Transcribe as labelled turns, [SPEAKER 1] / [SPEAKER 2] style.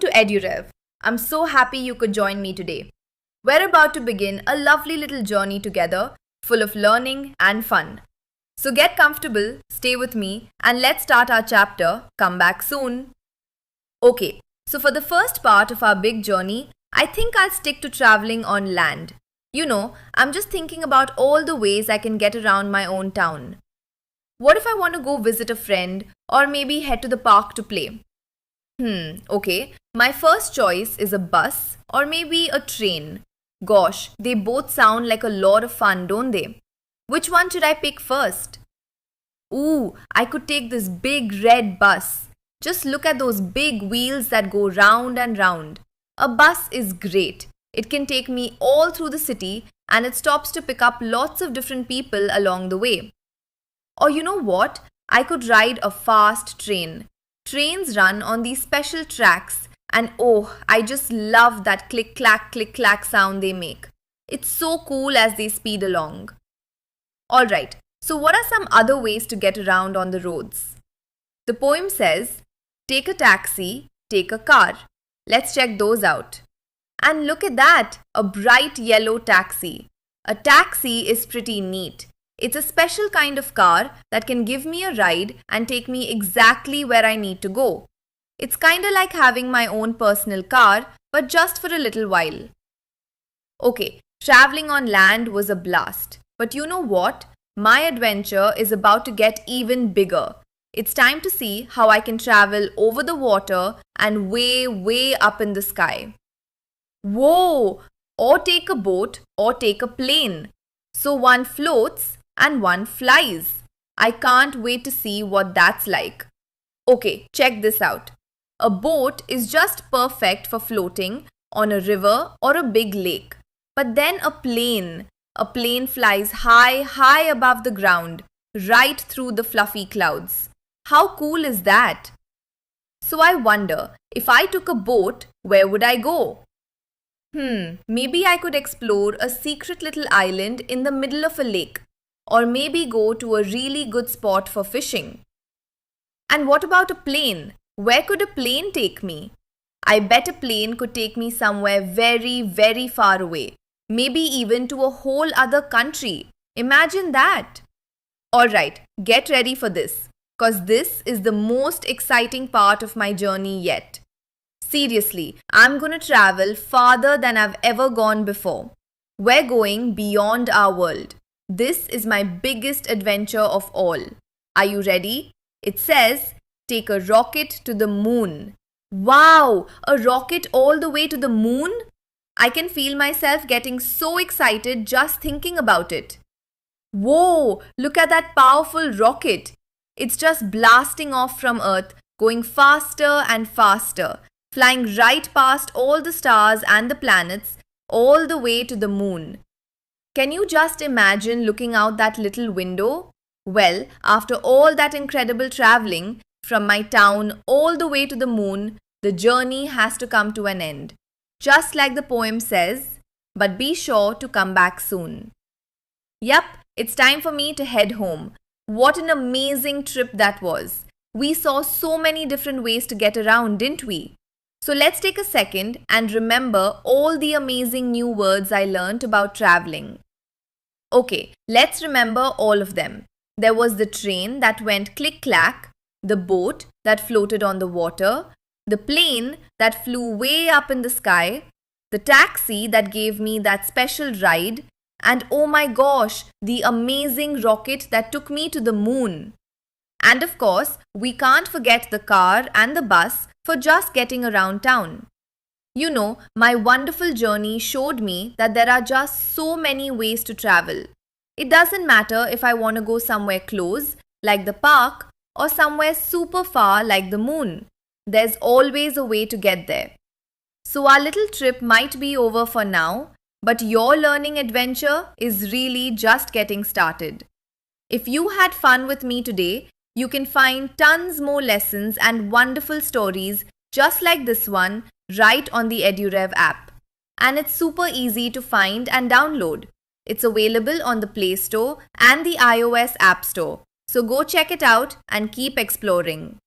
[SPEAKER 1] to EduRev. I'm so happy you could join me today. We're about to begin a lovely little journey together, full of learning and fun. So get comfortable, stay with me, and let's start our chapter. Come back soon. Okay, so for the first part of our big journey, I think I'll stick to traveling on land. I'm just thinking about all the ways I can get around my own town. What if I want to go visit a friend or maybe head to the park to play? Okay. My first choice is a bus or maybe a train. Gosh, they both sound like a lot of fun, don't they? Which one should I pick first? Ooh, I could take this big red bus. Just look at those big wheels that go round and round. A bus is great. It can take me all through the city and it stops to pick up lots of different people along the way. Or you know what? I could ride a fast train. Trains run on these special tracks and oh, I just love that click clack sound they make. It's so cool as they speed along. Alright, so what are some other ways to get around on the roads? The poem says, take a taxi, take a car. Let's check those out. And look at that, a bright yellow taxi. A taxi is pretty neat. It's a special kind of car that can give me a ride and take me exactly where I need to go. It's kinda like having my own personal car, but just for a little while. Okay, traveling on land was a blast. But you know what? My adventure is about to get even bigger. It's time to see how I can travel over the water and way up in the sky. Whoa! Or take a boat or take a plane. So one floats and one flies. I can't wait to see what that's like. Okay, check this out. A boat is just perfect for floating on a river or a big lake. But then a plane flies high above the ground, right through the fluffy clouds. How cool is that? So I wonder, if I took a boat, where would I go? Maybe I could explore a secret little island in the middle of a lake. Or maybe go to a really good spot for fishing. And what about a plane? Where could a plane take me? I bet a plane could take me somewhere very far away. Maybe even to a whole other country. Imagine that. Alright, get ready for this. Cause this is the most exciting part of my journey yet. Seriously, I'm gonna travel farther than I've ever gone before. We're going beyond our world. This is my biggest adventure of all. Are you ready? It says, take a rocket to the moon. Wow! A rocket all the way to the moon? I can feel myself getting so excited just thinking about it. Whoa! Look at that powerful rocket. It's just blasting off from Earth, going faster and faster, flying right past all the stars and the planets, all the way to the moon. Can you just imagine looking out that little window? Well, after all that incredible traveling, from my town all the way to the moon, the journey has to come to an end. Just like the poem says, but be sure to come back soon. Yup, it's time for me to head home. What an amazing trip that was. We saw so many different ways to get around, didn't we? So let's take a second and remember all the amazing new words I learned about traveling. Okay, let's remember all of them. There was the train that went click-clack, the boat that floated on the water, the plane that flew way up in the sky, the taxi that gave me that special ride, and oh my gosh, the amazing rocket that took me to the moon. And of course, we can't forget the car and the bus for just getting around town. My wonderful journey showed me that there are just so many ways to travel. It doesn't matter if I want to go somewhere close, like the park, or somewhere super far, like the moon. There's always a way to get there. So our little trip might be over for now, but your learning adventure is really just getting started. If you had fun with me today, you can find tons more lessons and wonderful stories just like this one right on the EduRev app. And it's super easy to find and download. It's available on the Play Store and the iOS App Store. So go check it out and keep exploring.